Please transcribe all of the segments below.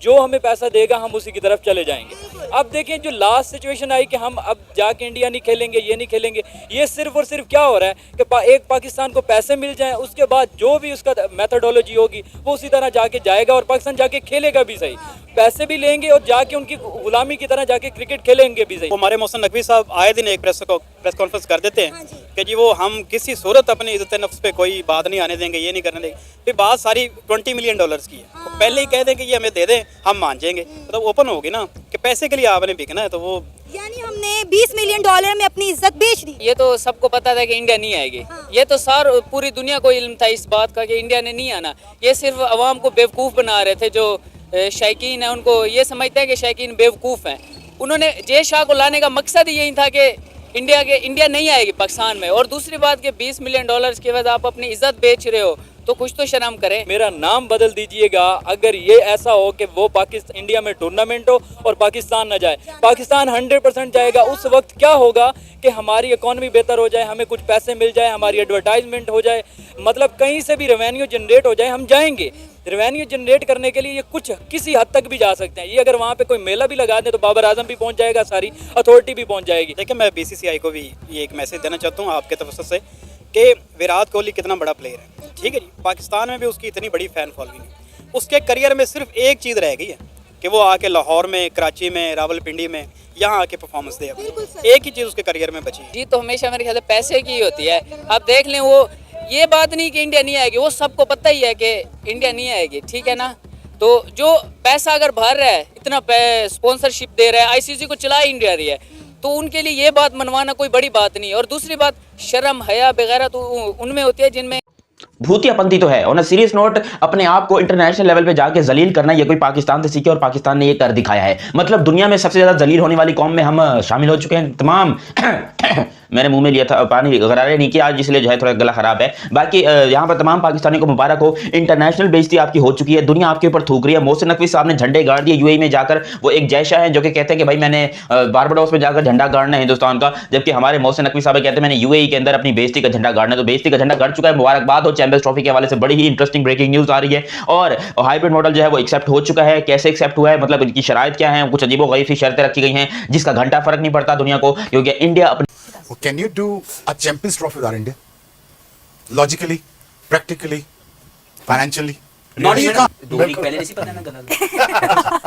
जो हमें पैसा देगा हम उसी की तरफ चले जाएंगे। अब देखिए जो लास्ट सिचुएशन आई कि हम अब जाके इंडिया नहीं खेलेंगे, ये नहीं खेलेंगे, ये सिर्फ और सिर्फ क्या हो रहा है कि एक पाकिस्तान को पैसे मिल जाएं, उसके बाद जो भी उसका मेथोडोलॉजी होगी वो उसी तरह जाके जाएगा और पाकिस्तान जाके खेलेगा भी सही, पैसे भी लेंगे और जाके उनकी गुलामी की तरह जाके क्रिकेट खेलेंगे भी सही। हमारे मोहसिन नकवी साहब आए दिन एक प्रेस कॉन्फ्रेंस कर देते हैं कि जी वो हम किसी सूरत अपनी इज्जत नफ्स पे कोई बात नहीं आने देंगे, ये नहीं करने देंगे। फिर बात सारी $20 मिलियन की है, पहले ही कह दें कि ये हमें दे दें, हम मान जाएंगे, तो ओपन होगी ना कि पैसे के लिए आपने बिकना है। तो वो यानी हमने $20 मिलियन में अपनी इज्जत बेच दी। ये तो सबको पता था कि इंडिया नहीं आएगी। ये तो पूरी दुनिया को इल्म था इस बात का कि इंडिया ने नहीं आना। ये सिर्फ अवाम को बेवकूफ़ बना रहे थे। जो शायकीन है उनको ये समझते हैं कि शायकीन बेवकूफ़ हैं। उन्होंने जय शाह को लाने का मकसद ही यही था कि इंडिया नहीं आएगी पाकिस्तान में। और दूसरी बात कि $20 मिलियन की वजह आप अपनी इज्जत बेच रहे हो तो कुछ तो शर्म करें। मेरा नाम बदल दीजिएगा अगर ये ऐसा हो कि वो पाकिस्तान इंडिया में टूर्नामेंट हो और पाकिस्तान न जाए। पाकिस्तान 100% जाएगा। उस वक्त क्या होगा कि हमारी इकॉनमी बेहतर हो जाए, हमें कुछ पैसे मिल जाए, हमारी एडवर्टाइजमेंट हो जाए, मतलब कहीं से भी रेवेन्यू जनरेट हो जाए, हम जाएंगे। रेवेन्यू जनरेट करने के लिए ये कुछ किसी हद तक भी जा सकते हैं। ये अगर वहाँ पे कोई मेला भी लगा दें तो बाबर आजम भी पहुँच जाएगा, सारी अथॉरिटी भी पहुँच जाएगी। देखिए मैं BCCI को भी ये एक मैसेज देना चाहता हूँ आपके तवज्जुह से कि विराट कोहली कितना बड़ा प्लेयर है, ठीक है जी, पाकिस्तान में भी उसकी इतनी बड़ी फ़ैन फॉलोइंग है। उसके करियर में सिर्फ एक चीज़ रह गई है कि वो आके लाहौर में, कराची में, रावलपिंडी में यहाँ आके परफॉर्मेंस दे। एक ही चीज़ उसके करियर में बची है। जी तो हमेशा मेरे ख्याल से पैसे की होती है। आप देख लें, वो ये बात नहीं कि इंडिया नहीं आएगी, वो सबको पता ही है कि इंडिया नहीं आएगी, ठीक है ना। तो जो पैसा अगर भर रहा है, इतना स्पॉन्सरशिप दे रहा है, ICC को चला इंडिया रही है, तो उनके लिए ये बात मनवाना कोई बड़ी बात नहीं है। और दूसरी बात, शर्म हया वगैरह तो उनमें होती है जिनमें भूतियापंथी तो है। और सीरियस नोट, अपने आप को इंटरनेशनल लेवल पे जाके जलील करना ये कोई पाकिस्तान से सीखे और पाकिस्तान ने ये कर दिखाया है। मतलब दुनिया में सबसे ज्यादा जलील होने वाली कौम में हम शामिल हो चुके हैं। तमाम मैंने मुंह में लिया था पानी, गरारे नहीं किया आज, इसलिए जो है थोड़ा गला खराब है। बाकी यहाँ पर तमाम पाकिस्तानियों को मुबारक हो। इंटरनेशनल बेइज्जती आपकी हो चुकी है, दुनिया आपके ऊपर थूक रही है। मोहसिन नकवी साहब ने झंडे गाड़ दिए UAE में जाकर। वो एक जय शाह है जो कि कहते हैं कि भाई मैंने बारबाडोस में जाकर झंडा गाड़ना है हिंदुस्तान का, जबकि हमारे मोहसिन नकवी साहब कहते हैं मैंने UAE के अंदर अपनी बेइज्जती का झंडा गाड़ना है। तो बेइज्जती का झंडा गड़ चुका है, मुबारकबाद हो। चैंपियंस ट्रॉफी के हवाले से बड़ी ही इंटरेस्टिंग ब्रेकिंग न्यूज आ रही है। और हाइब्रिड मॉडल जो है वो एक्सेप्ट हो चुका है। कैसे एक्सेप्ट हुआ है, मतलब इनकी शराइत क्या है, कुछ अजीबोगरीब सी शर्तें रखी गई हैं जिसका घंटा फर्क नहीं पड़ता दुनिया को, क्योंकि इंडिया अपनी Can you do a Champions Trophy without India? Logically, practically, financially? Not Really even can't. 2 week पहले नहीं पता ना गलत।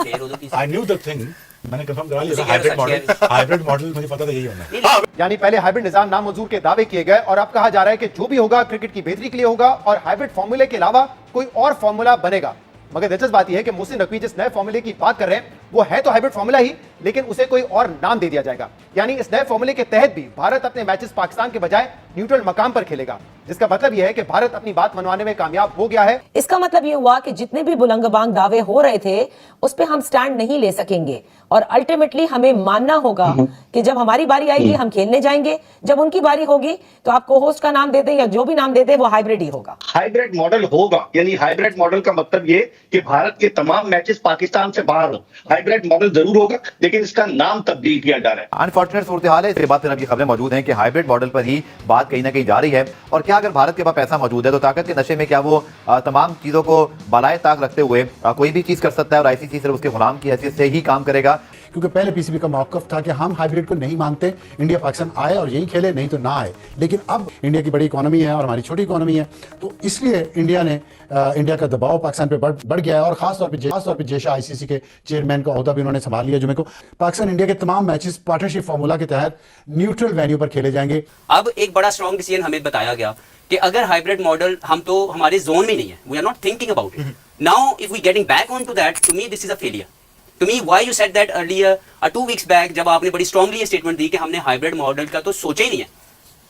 फिर उधर I knew the thing. मैंने कंफर्म करा लिया हाइब्रिड मॉडल मुझे पता था यही होना है। यानी पहले हाइब्रिड निजाम नामंजूर के दावे किए गए और अब कहा जा रहा है कि जो भी होगा क्रिकेट की बेहतरी के लिए होगा और हाइब्रिड फॉर्मूले के अलावा कोई और फॉर्मूला बनेगा। मगर दिलचस्प बात यह है कि मोहसिन नकवी जिस नए फॉर्मूले की बात कर रहे हैं वो है तो हाइब्रिड फॉर्मूला ही, लेकिन उसे कोई और नाम दे दिया जाएगा। यानी इस नए फॉर्मूले के तहत भी भारत अपने मैचेस पाकिस्तान के बजाय न्यूट्रल मकाम पर खेलेगा, जिसका मतलब यह है कि भारत अपनी बात मनवाने में कामयाब हो गया है। इसका मतलब यह हुआ कि जितने भी बुलंदबांग दावे हो रहे थे उस पे हम स्टैंड नहीं ले सकेंगे और अल्टीमेटली हमें मानना होगा कि जब हमारी बारी आएगी हम खेलने जाएंगे, जब उनकी बारी होगी तो आप को होस्ट का नाम दे दें या जो भी नाम दे दें वो हाइब्रिड ही होगा। हाइब्रिड मॉडल होगा, यानी हाइब्रिड मॉडल का मतलब ये कि भारत के तमाम मैचेस पाकिस्तान से बाहर हो। हाइब्रिड मॉडल जरूर होगा लेकिन इसका नाम तब्दील किया जा रहा है। अनफॉर्चुनेट सूरत हाल है। इसके बाद फिर खबरें मौजूद हैं कि हाइब्रिड मॉडल पर ही बात कहीं ना कहीं जा रही है। और क्या अगर भारत के पास पैसा मौजूद है तो ताकत के नशे में क्या वो तमाम चीजों को बालाए ताक रखते हुए कोई भी चीज कर सकता है और ICC सिर्फ उसके गुलाम की हैसियत से ही काम करेगा? क्योंकि पहले PCB का मौकफ था कि हम हाइब्रिड को नहीं मानते, इंडिया पाकिस्तान आए और यही खेले, नहीं तो ना आए। लेकिन अब इंडिया की बड़ी इकोनॉमी है और हमारी छोटी इकोनॉमी है, तो इसलिए इंडिया का दबाव पाकिस्तान पे बढ़ गया है। और खासतौर पे जय शाह ICC के चेयरमैन का ओहदा भी उन्होंने संभाल लिया। जुमे को पाकिस्तान इंडिया के तमाम मैचेस पार्टनरशिप फार्मूला के तहत न्यूट्रल वेन्यू पर खेले जाएंगे। अब एक बड़ा स्ट्रॉन्ग डिसीजन हमें बताया गया कि अगर हाइब्रिड मॉडल हम तो हमारे जोन में नहीं है, we are not thinking about it now. If we getting back on to that, to me this is a failure. To me why you said that earlier 2 weeks back, जब आपने बड़ी strongly statement दी कि हमने hybrid model का तो सोचा ही नहीं है,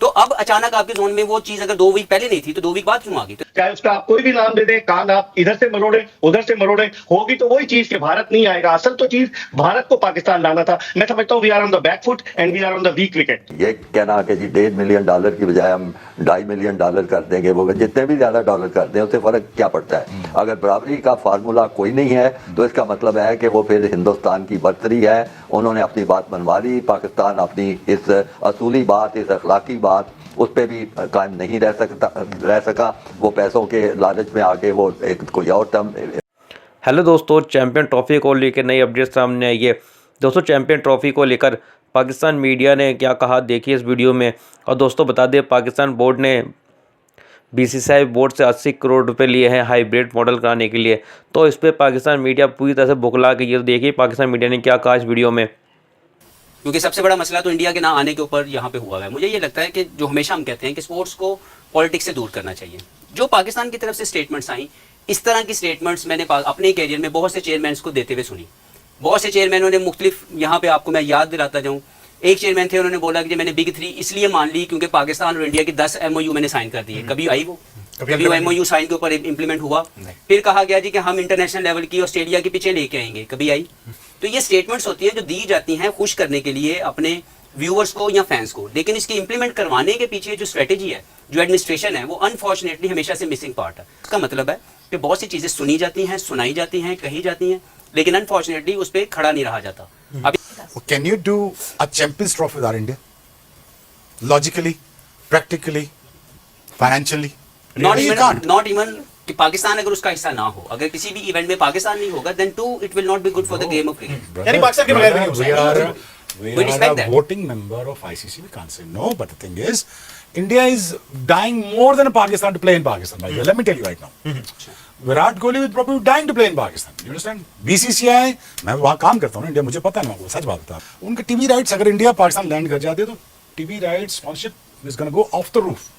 तो अब अचानक आपके जोन में वो चीज अगर 2 वीक पहले नहीं थी तो 2 वीक बाद क्यों आ गई? चाहे उसका आप कोई भी नाम दे दें, कान आप इधर से मरोड़े उधर से मरोड़े, होगी तो वही चीज कि भारत नहीं आएगा। असल तो चीज भारत को पाकिस्तान लाना था। मैं समझता हूँ we are on the back foot and we are on the weak wicket. ये कहना कि जी $1.5 मिलियन की बजाय हम $2.5 मिलियन कर देंगे, वो जितने भी ज्यादा डॉलर कर दें उससे फर्क क्या पड़ता है? अगर बराबरी का फार्मूला कोई नहीं है तो इसका मतलब है कि वो फिर हिंदुस्तान की बर्तरी है। उन्होंने अपनी बात मनवा ली, पाकिस्तान अपनी इस असूली बात, इस अखलाकी बात उस पर भी कायम नहीं रह सका। वो पैसों के लालच में आके वो एक कोई और टर्म हेलो दोस्तों, चैंपियन ट्रॉफी को लेकर नई अपडेट सामने आई है। दोस्तों, चैंपियन ट्रॉफी को लेकर पाकिस्तान मीडिया ने क्या कहा देखिए इस वीडियो में। और दोस्तों बता दें, पाकिस्तान बोर्ड ने बीसीसीआई बोर्ड से 80 करोड़ रुपए लिए हैं हाइब्रिड मॉडल कराने के लिए। तो इस पर पाकिस्तान मीडिया पूरी तरह से बुकला गई है। तो देखिए पाकिस्तान मीडिया ने क्या कहा इस वीडियो में। क्योंकि सबसे बड़ा मसला तो इंडिया के ना आने के ऊपर यहाँ पे हुआ है। मुझे ये लगता है कि जो हमेशा हम कहते हैं कि स्पोर्ट्स को पॉलिटिक्स से दूर करना चाहिए। जो पाकिस्तान की तरफ से स्टेटमेंट्स आई, इस तरह की स्टेटमेंट्स मैंने अपने कैरियर में बहुत से चेयरमैन को देते हुए सुनी। बहुत से चेयरमैनों ने मुख्तलिफ, यहाँ पे आपको मैं याद दिलाता जाऊँ, एक चेयरमैन थे, उन्होंने बोला कि मैंने बिग 3 इसलिए मान ली क्योंकि पाकिस्तान और इंडिया की 10 MOU मैंने साइन कर दिए। कभी आई वो? कभी वो MOU साइन के ऊपर इम्प्लीमेंट हुआ? फिर कहा गया जी कि हम इंटरनेशनल लेवल की ऑस्ट्रेलिया के पीछे लेके आएंगे। कभी आई? तो ये स्टेटमेंट्स होती हैं जो दी जाती हैं खुश करने के लिए अपने व्यूअर्स को या फैंस को, लेकिन इसकी इंप्लीमेंट करवाने के पीछे जो स्ट्रेटेजी है, जो एडमिनिस्ट्रेशन है, वो अनफॉर्चुनेटली हमेशा से मिसिंग पार्ट है। इसका मतलब है कि बहुत सी चीज़ें सुनी जाती हैं, सुनाई जाती हैं, कही जाती हैं, लेकिन अनफॉर्चुनेटली उस पर खड़ा नहीं रहा जाता। अभी Can you do a Champions Trophy without India? Logically, practically, financially? Not even कि पाकिस्तान अगर उसका हिस्सा ना हो, अगर किसी भी इवेंट में पाकिस्तान नहीं होगा, then too it will not be good for the game of cricket. यानी पाकिस्तान के बगैर भी नहीं हो सकता। We are a voting member of ICC. We can't say no. But the thing is, India is dying more than Pakistan to play in Pakistan. By the way. Let me tell you right now. Virat Kohli is probably dying to play in Pakistan. You understand? BCCI, मैं वहाँ काम करता हूँ ना India, मुझे पता है, मैं वो सच बात बता। उनके टीवी राइट्स अगर इंडिया पाकिस्तान लैंड कर जाते तो TV rights sponsorship is gonna go of the roof.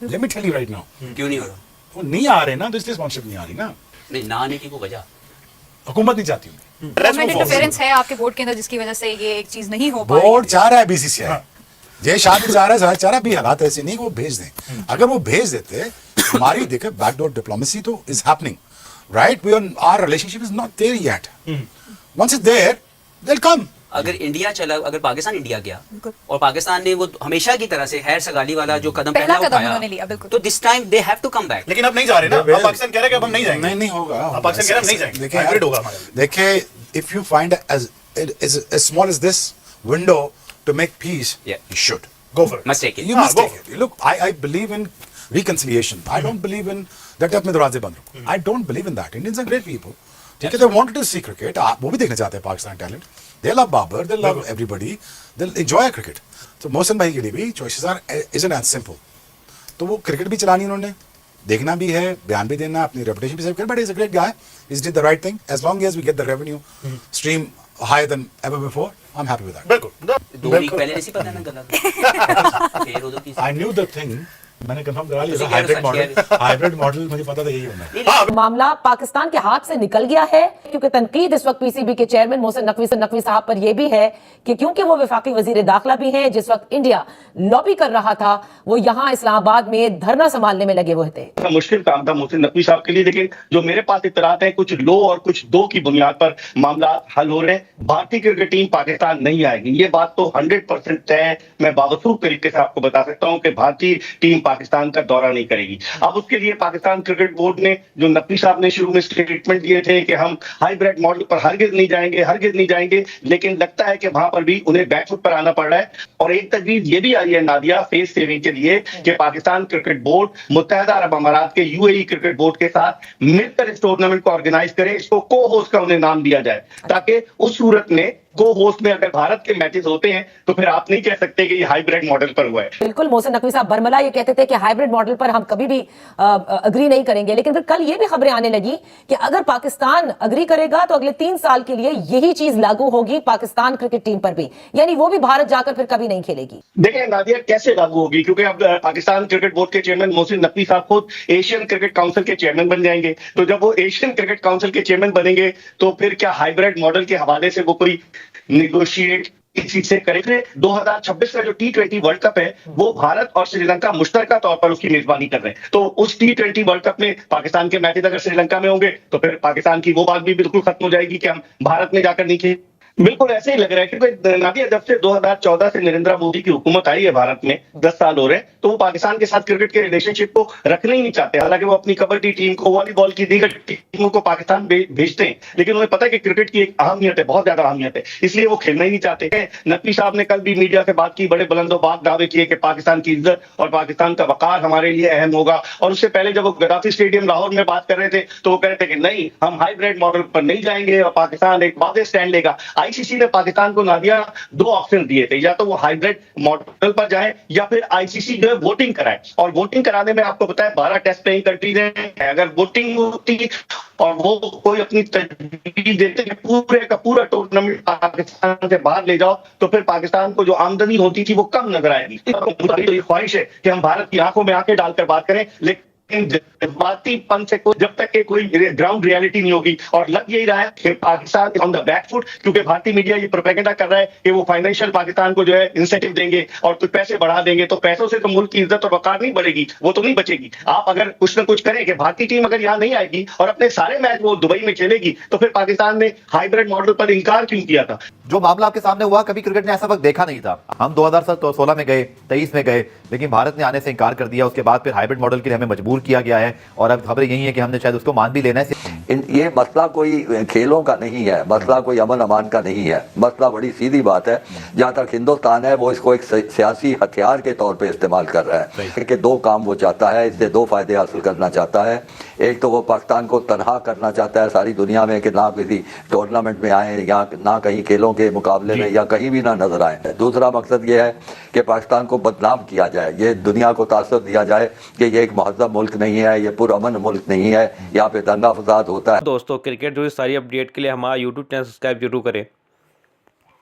Let me tell you right now. क्यों नहीं हो रहा? वो नहीं आ रहे ना, तो इसलिए स्पॉन्सरशिप नहीं आ रही ना। नहीं, ना आने की कोई वजह हुकूमत नहीं चाहती हूँ। गवर्नमेंट इंटरफेरेंस है आपके बोर्ड के अंदर जिसकी वजह से ये एक चीज नहीं हो पाई। बोर्ड चाह रहा है बीसीसीआई, जय शाह भी चाह रहा है, चाह रहा भी हालात ऐसे नहीं कि वो भेज दें। अगर वो भेज देते, हमारी देखे बैकडोर डिप्लोमेसी तो is happening, right? We our relationship is not there yet. Once it's there they will come. अगर इंडिया चला, अगर पाकिस्तान इंडिया गया और पाकिस्तान ने वो हमेशा की तरह से हैर सगाली वाला जो कदम पहला उठाया, तो this time they have to come back. लेकिन अब नहीं जा रहे ना, अब पाकिस्तान कह रहा है कि अब हम नहीं जाएंगे। नहीं होगा, अब पाकिस्तान कह रहा है हम नहीं जाएंगे, हाइब्रिड होगा हमारा। देखिए, if you find as small as this window to make peace, you should go for it. Must take it. You must take it. Look, I believe in reconciliation. I don't believe in that अपने दरवाजे बंद रखो। I don't believe in that. Indians are great people. ठीक है, they wanted to see cricket. वो भी देखना चाहते हैं Pakistan talent. They love Babar, they love everybody, they'll enjoy cricket. तो मोहसिन भाई के लिए भी choices isn't as simple. तो वो क्रिकेट भी चलानी उन्होंने, देखना भी है, बयान भी देना, अपनी रेपुटेशन भी सेव कर। But is a great guy, is did the right thing. As long as we get the revenue stream higher than ever before, I am happy with that. बिल्कुल, 2 वीक पहले नहीं पता ना गलत। फिर उधर की आई न्यू द थिंग, मैंने कंफर्म करा लिया। हाइब्रिड मॉडल मुझे पता था यही होना है। मामला पाकिस्तान के हाथ से निकल गया है, क्योंकि तनकीद इस वक्त पीसीबी के चेयरमैन मोहसिन नकवी साहब पर यह भी है कि क्योंकि वो वफाकी वजीर दाखिला भी हैं, जिस वक्त इंडिया लॉबी कर रहा था, वो यहाँ इस्लामाबाद में धरना संभालने में लगे हुए थे। मुश्किल काम था मोहसिन नकवी साहब के लिए, लेकिन जो मेरे पास इत्तलात है, कुछ लो और कुछ दो की बुनियाद पर मामला हल हो रहे हैं। भारतीय क्रिकेट टीम पाकिस्तान नहीं आएगी, ये बात तो 100% तय है। मैं बावसूख तरीके से आपको बता सकता हूँ कि भारतीय टीम पाकिस्तान का दौरा नहीं करेगी। अब उसके लिए पाकिस्तान क्रिकेट बोर्ड ने, जो नकवी साहब ने शुरू में स्टेटमेंट दिए थे कि हम हाइब्रिड मॉडल पर हरगिज नहीं जाएंगे, लेकिन लगता है कि वहां पर भी उन्हें बैकफुट पर आना पड़ रहा है। और एक तजवीज ये भी आई है नादिया, फेस सेविंग के लिए, कि पाकिस्तान क्रिकेट बोर्ड मुत्तहदा अरब अमारात के UAE क्रिकेट बोर्ड के साथ मिलकर इस टूर्नामेंट को ऑर्गेनाइज करे, इसको को होस्ट का उन्हें नाम दिया जाए, ताकि उस सूरत में को होस्ट में अगर भारत के मैचेस होते हैं तो फिर आप नहीं कह सकते कि ये हाइब्रिड मॉडल पर हुआ है। बिल्कुल, मोहसिन नकवी साहब बरमला ये कहते थे कि हाइब्रिड मॉडल पर हम कभी भी अग्री नहीं करेंगे, लेकिन फिर कल ये भी खबरें आने लगी कि अगर पाकिस्तान अग्री करेगा तो अगले 3 साल के लिए यही चीज लागू होगी पाकिस्तान क्रिकेट टीम पर भी, यानी वो भी भारत जाकर फिर कभी नहीं खेलेगी। देखिए नादिया, कैसे लागू होगी, क्योंकि अब पाकिस्तान क्रिकेट बोर्ड के चेयरमैन मोहसिन नकवी साहब खुद एशियन क्रिकेट काउंसिल के चेयरमैन बन जाएंगे। तो जब वो एशियन क्रिकेट काउंसिल के चेयरमैन बनेंगे तो फिर क्या हाइब्रिड मॉडल के हवाले से वो कोई नेगोशिएट इस चीज से करेंगे? 2026 का जो T20 वर्ल्ड कप है, वो भारत और श्रीलंका मुश्तरका तौर पर उसकी मेजबानी कर रहे हैं। तो उस T20 वर्ल्ड कप में पाकिस्तान के मैचेस अगर श्रीलंका में होंगे तो फिर पाकिस्तान की वो बात भी बिल्कुल खत्म हो जाएगी कि हम भारत में जाकर नहीं खेल। बिल्कुल ऐसे ही लग रहा है क्योंकि नादिया जब से 2014 से नरेंद्र मोदी की हुकूमत आई है भारत में 10 साल हो रहे हैं, तो वो पाकिस्तान के साथ क्रिकेट के रिलेशनशिप को रखना ही नहीं चाहते। हालांकि वो अपनी कबड्डी टीम को, वॉलीबॉल की दीगर टीमों को पाकिस्तान भेजते हैं, लेकिन उन्हें पता है कि क्रिकेट की एक अहमियत है, बहुत ज्यादा अहमियत है, इसलिए वो खेलना ही नहीं चाहते। नकवी साहब ने कल भी मीडिया से बात की, बड़े बुलंदोबाज दावे किए कि पाकिस्तान की इज्जत और पाकिस्तान का वकार हमारे लिए अहम होगा। और उससे पहले जब वो गद्दाफी स्टेडियम लाहौर में बात कर रहे थे तो वो कह रहे थे कि नहीं, हम हाइब्रिड मॉडल पर नहीं जाएंगे और पाकिस्तान एक वादे स्टैंड लेगा। आईसीसी ने पाकिस्तान को नादिया 2 ऑप्शन दिए थे, या तो वो हाइब्रिड मॉडल पर जाए या फिर आईसीसी जो है वोटिंग कराए। और वोटिंग कराने में आपको पता है 12 टेस्ट प्लेइंग कंट्रीज हैं, अगर वोटिंग होती और वो कोई अपनी तजवीज देते कि पूरे का पूरा टूर्नामेंट पाकिस्तान से बाहर ले जाओ, तो फिर पाकिस्तान को जो आमदनी होती थी वो कम नजर आएगी। तो ये ख्वाहिश है कि हम भारत की आंखों में आंखें डालकर बात करें, लेकिन जज्बातीपन से जब तक के कोई ग्राउंड रियलिटी नहीं होगी। और लग यही रहा है कि Pakistan on the back foot, क्योंकि भारतीय मीडिया ये प्रोपेगेंडा कर रहा है कि वो फाइनेंशियल पाकिस्तान को जो है इंसेंटिव देंगे और कुछ पैसे बढ़ा देंगे, तो पैसों से तो मुल्क की इज्जत और वकार नहीं बढ़ेगी, वो तो नहीं बचेगी। आप अगर कुछ न कुछ करें कि भारतीय टीम अगर यहाँ नहीं आएगी और अपने सारे मैच वो दुबई में खेलेगी, तो फिर पाकिस्तान ने हाइब्रिड मॉडल पर इनकार क्यों किया था? जो मामला आपके सामने हुआ, कभी क्रिकेट ने ऐसा वक्त देखा नहीं था। हम 2016 में गए, 23 में गए, लेकिन भारत ने आने से इनकार कर दिया। उसके बाद फिर हाइब्रिड मॉडल के लिए हमें मजबूर किया गया है और अब खबर यही है कि हमने शायद उसको मान भी लेना है। ये मसला कोई खेलों का नहीं है, मसला कोई अमन अमान का नहीं है, मसला बड़ी सीधी बात है। जहाँ तक हिंदुस्तान है वो इसको एक सियासी हथियार के तौर पे इस्तेमाल कर रहा है कि 2 काम वो चाहता है, इससे 2 फायदे हासिल करना चाहता है। एक तो वो पाकिस्तान को तनहा करना चाहता है सारी दुनिया में कि ना किसी टूर्नामेंट में आए या ना कहीं खेलों के मुकाबले में या कहीं भी ना नजर आए। दूसरा मकसद ये है कि पाकिस्तान को बदनाम किया जाए, ये दुनिया को तासुर दिया जाए कि ये एक महज़ब मुल्क नहीं है, ये पुरअमन मुल्क नहीं है, यहाँ पे दंगा फसाद होता है। दोस्तों क्रिकेट जो सारी अपडेट के लिए हमारा यूट्यूब चैनल सब्सक्राइब जरूर करें।